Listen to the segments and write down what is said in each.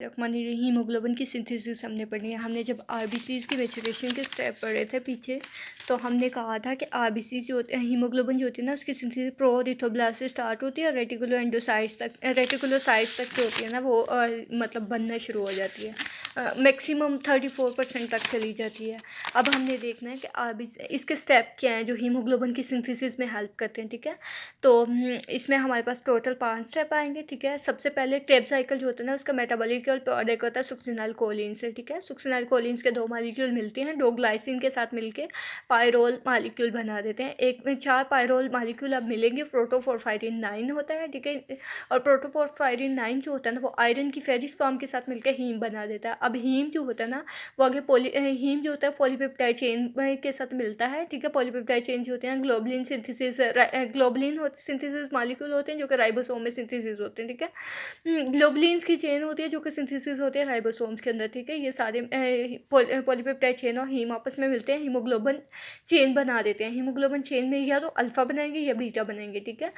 Haemoglobin की synthesis हमने पढ़ी है। हमने जब आरबीसीज की मैच्योरेशन के स्टेप पढ़े थे पीछे, तो हमने कहा था कि आरबीसी जो होते हैं, हीमोग्लोबिन जो होती है ना, उसकी सिंथेसिस प्रोइथोब्लास्ट से स्टार्ट होती है और रेटिकुलोसाइट्स तक जो होती है ना वो मतलब बनना शुरू हो जाती है। मैक्सिमम 34% तक चली जाती है। अब हमने देखना है कि आरबीसी इसके स्टेप क्या हैं जो हीमोग्लोबिन की सिंथेसिस में हेल्प करते हैं। ठीक है, तो इसमें हमारे पास टोटल 5 स्टेप आएंगे। ठीक है, सबसे पहले क्रेब साइकिल जो होता है ना, उसका मेटाबॉलिक प्रोडक्ट होता है सुक्सिनाइल कोलिन से। ठीक है, सुक्सिनाइल कोलिन के 2 मॉलिक्यूल मिलते हैं, 2 ग्लाइसिन के साथ मिलके पायरोल मॉलिक्यूल बना देते हैं। एक में 4 पायरोल मॉलिक्यूल अब मिलेंगे, प्रोटोपोरफायरिन 9 होता है। ठीक है, और प्रोटोपोरफायरिन 9 जो होता है ना, वो आयरन की फेरिस फॉर्म के साथ मिलकर हीम बना देता है। अब हीम जो होता है ना, वो आगे हीम जो होता है पॉलीपेप्टाइड चेन के साथ मिलता है। ठीक है, पॉलीपेप्टाइड चेन जो होते हैं ग्लोबुलिन सिंथेसिस सिंथेसिस मॉलिक्यूल होते हैं जो कि राइबोसोम में सिंथेसिस होते हैं। ठीक है, ग्लोबुलिन्स की चेन होती है जो कि सिंथेसिस होती है राइबोसोम्स के अंदर। ठीक है, ये सारे पॉलीपेप्टाइड चेन और हीम आपस में मिलते हैं, हीमोग्लोबिन चेन बना देते हैं। हीमोग्लोबिन चेन में या तो अल्फा बनाएंगे या बीटा बनाएंगे। ठीक है,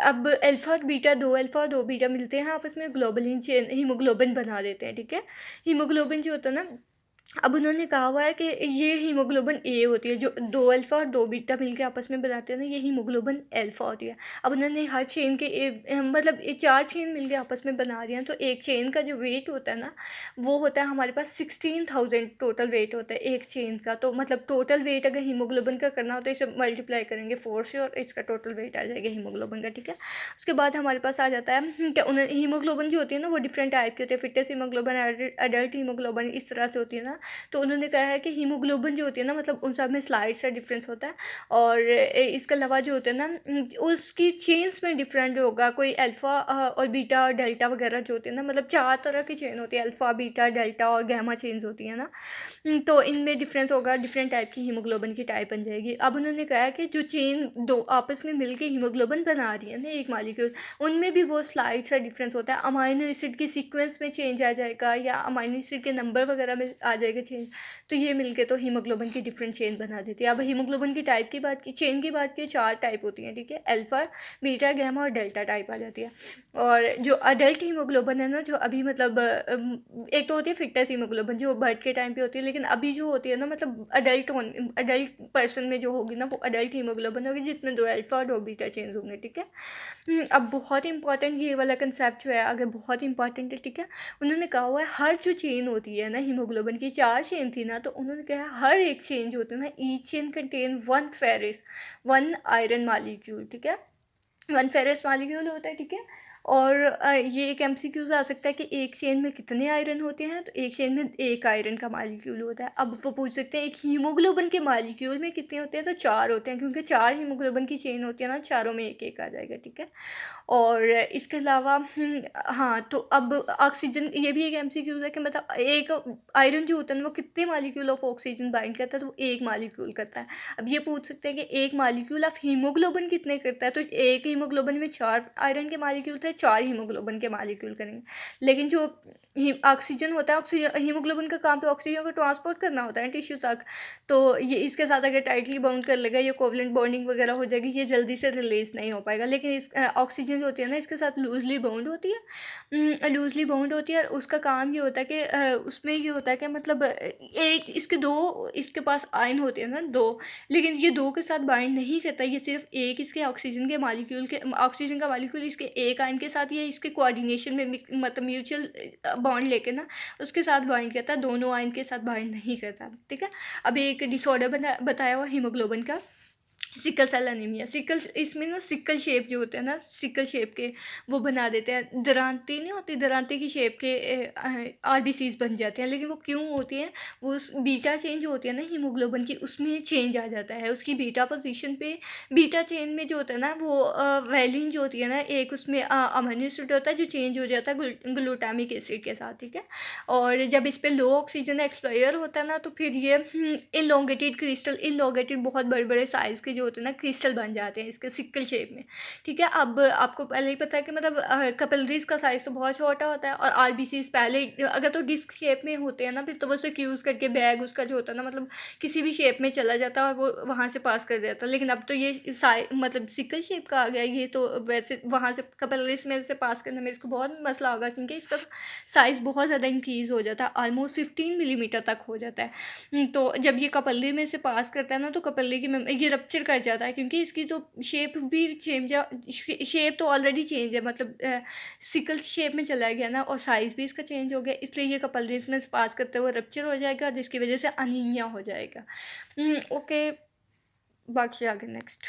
अब अल्फा और बीटा, 2 अल्फा और 2 बीटा मिलते हैं आपस में, ग्लोबुलिन चेन हीमोग्लोबिन बना देते हैं। ठीक है, हीमोग्लोबिन जो होता है ना, अब उन्होंने कहा हुआ है कि ये हीमोग्लोबिन ए होती है, जो 2 अल्फा और 2 बीटा मिलके आपस में बनाते हैं ना, ये हीमोग्लोबिन अल्फा होती है। अब उन्होंने हर चेन के मतलब 4 चेन मिलके आपस में बना रही हैं, तो एक चेन का जो वेट होता है ना, वो होता है हमारे पास 16,000 टोटल वेट होता है एक चेन का। तो मतलब टोटल वेट अगर हीमोग्लोबिन का करना होता है, इसे मल्टीप्लाई करेंगे 4 से और इसका टोटल वेट आ जाएगा हीमोग्लोबिन का। ठीक है, उसके बाद हमारे पास आ जाता है कि उन्हें हीमोग्लोबिन जो होती है ना, वो डिफरेंट टाइप की होती है, फिटनेस हीमोग्लोबिन, अडल्ट हीमोग्लोबिन, इस तरह से होती है ना। तो उन्होंने कहा है कि हीमोग्लोबिन जो होती है ना, मतलब उन सब में स्लाइड सा डिफरेंस होता है। और इसके अलावा जो होता है ना, उसकी चेन्स में डिफरेंट होगा, कोई अल्फ़ा और बीटा और डेल्टा वगैरह जो होती है ना, मतलब 4 तरह की चेन होती है, अल्फ़ा, बीटा, डेल्टा और गैमा चेन्स होती है ना। तो इनमें डिफरेंस होगा, डिफरेंट टाइप की हीमोग्लोबिन की टाइप बन जाएगी। अब उन्होंने कहा है कि जो चेन 2 आपस में मिलके हीमोग्लोबिन बना रही है ना एक मॉलिक्यूल, उनमें भी वो स्लाइड सा डिफरेंस होता है। अमाइनो एसिड की सीक्वेंस में चेंज आ जाएगा या अमाइनो एसिड के नंबर वगैरह में आ जाएगा चेंज, तो ये मिलके तो हीमोग्लोबिन की डिफरेंट चेन बना देती है। अब हीमोग्लोबिन की टाइप की बात की, चेन की बात की, 4 टाइप होती हैं। ठीक है, अल्फा, बीटा, गैमा और डेल्टा टाइप आ जाती है। और जो अडल्ट हीमोग्लोबिन है ना, जो अभी मतलब एक तो होती है फिटनेस हीमोग्लोबिन जो बर्थ के टाइम पे होती है, लेकिन अभी जो होती है ना, मतलब अडल्ट पर्सन में जो होगी ना, वो अडल्ट हीमोग्लोबिन होगी जिसमें 2 अल्फा और 2 बीटा चेंज होंगे। ठीक है, अब बहुत इंपॉर्टेंट ये वाला कंसेप्ट जो है आगे बहुत इंपॉर्टेंट है। ठीक है, उन्होंने कहा हुआ है हर जो चेन होती है ना, हीमोग्लोबिन की 4 चेन थी ना, तो उन्होंने कहा हर एक चेन जो होती है ना, each chain contain 1 ferrous 1 iron molecule. ठीक है, 1 फेरस मॉलिक्यूल होता है। ठीक है, और ये एक एमसीक्यूज आ सकता है कि एक चेन में कितने आयरन होते हैं, तो एक चेन में 1 आयरन का मॉलिक्यूल होता है। अब वो पूछ सकते हैं एक हीमोग्लोबिन के मॉलिक्यूल में कितने होते हैं, तो 4 होते हैं, क्योंकि 4 हीमोग्लोबिन की चेन होती है ना, चारों में एक एक आ जाएगा। ठीक है, और इसके अलावा हाँ, तो अब ऑक्सीजन, ये भी एक एमसीक्यूज है कि मतलब एक आयरन जो होता है ना, वो कितने मॉलिक्यूल ऑफ ऑक्सीजन बाइंड करता है, तो वो 1 मॉलिक्यूल करता है। अब ये पूछ सकते हैं कि एक मॉलिक्यूल ऑफ हीमोग्लोबिन कितने करता है, तो एक हीमोग्लोबिन में 4 आयरन के मॉलिक्यूल थे, 4 हीमोग्लोबिन के मॉलिक्यूल करेंगे। लेकिन जो ऑक्सीजन होता है, ऑक्सीजन हीमोग्लोबिन का काम पे ऑक्सीजन को ट्रांसपोर्ट करना होता है टिश्यू तक, तो ये इसके साथ अगर टाइटली बाउंड कर लेगा, ये कोवलेंट बॉन्डिंग वगैरह हो जाएगी, ये जल्दी से रिलीज नहीं हो पाएगा। लेकिन इस ऑक्सीजन जो होती है ना, इसके साथ लूजली बाउंड होती है, लूजली बाउंड होती है, और उसका काम ये होता है कि उसमें ये होता है कि मतलब एक इसके 2 इसके पास आयन होते हैं ना, 2, लेकिन ये 2 के साथ बाइंड नहीं करता, ये सिर्फ एक इसके ऑक्सीजन के मॉलिक्यूल के ऑक्सीजन का मॉलिक्यूल इसके एक आयन के साथ, ये इसके कोऑर्डिनेशन में मतलब म्यूचुअल बॉन्ड लेके ना उसके साथ बाइंड करता है, दोनों आयन के साथ बाइंड नहीं करता। ठीक है, अब एक डिसऑर्डर बताया हुआ हीमोग्लोबिन का, सिकल सेल एनीमिया। सिकल, इसमें ना सिकल शेप जो होते हैं ना, सिकल शेप के वो बना देते हैं, दरांती नहीं होती, दरांती की शेप के आरबीसीज बन जाते हैं। लेकिन वो क्यों होती हैं, वो उस बीटा चेन जो होती है ना हीमोग्लोबिन की, उसमें चेंज आ जाता है उसकी बीटा पोजीशन पे। बीटा चेन में जो होता है ना, वो वैलिन जो होती है ना, एक उसमें अमीनो एसिड होता है जो चेंज हो जाता है ग्लूटामिक एसिड के साथ। ठीक है, और जब इस पर लो ऑक्सीजन एक्सपायर होता है ना, तो फिर ये इलोंगेटेड क्रिस्टल, इलोंगेटेड बहुत बड़े बड़े साइज़ के जो जो होते हैं ना क्रिस्टल बन जाते हैं इसके सिक्कल शेप में, ठीक है। अब आपको पहले ही पता है कि मतलब कैपिलरीज का साइज़ तो बहुत छोटा होता है, और आरबीसीज पहले अगर तो डिस्क शेप में होते हैं ना, फिर तो वो उसे यूज़ करके बैग उसका जो होता है ना, मतलब किसी भी शेप में चला जाता है और वो वहाँ से पास कर जाता है। लेकिन अब तो ये मतलब सिकल शेप का आ गया, ये तो वैसे वहाँ से कैपिलरीज में से पास करने में इसको बहुत मसला होगा, क्योंकि इसका साइज़ बहुत ज़्यादा इंक्रीज़ हो जाता है, ऑलमोस्ट 15 मिलीमीटर तक हो जाता है। तो जब ये कपल्ले में से पास करता है ना, तो कपल्ले की ये रप्चर कर जाता है, क्योंकि इसकी जो शेप भी चेंज है, शेप तो ऑलरेडी चेंज है, मतलब सिकल शेप में चला गया ना, और साइज़ भी इसका चेंज हो गया, इसलिए ये कपल्ले में से पास करते हुए रप्चर हो जाएगा, जिसकी वजह से अनीमिया हो जाएगा। ओके, बाकी आगे नेक्स्ट।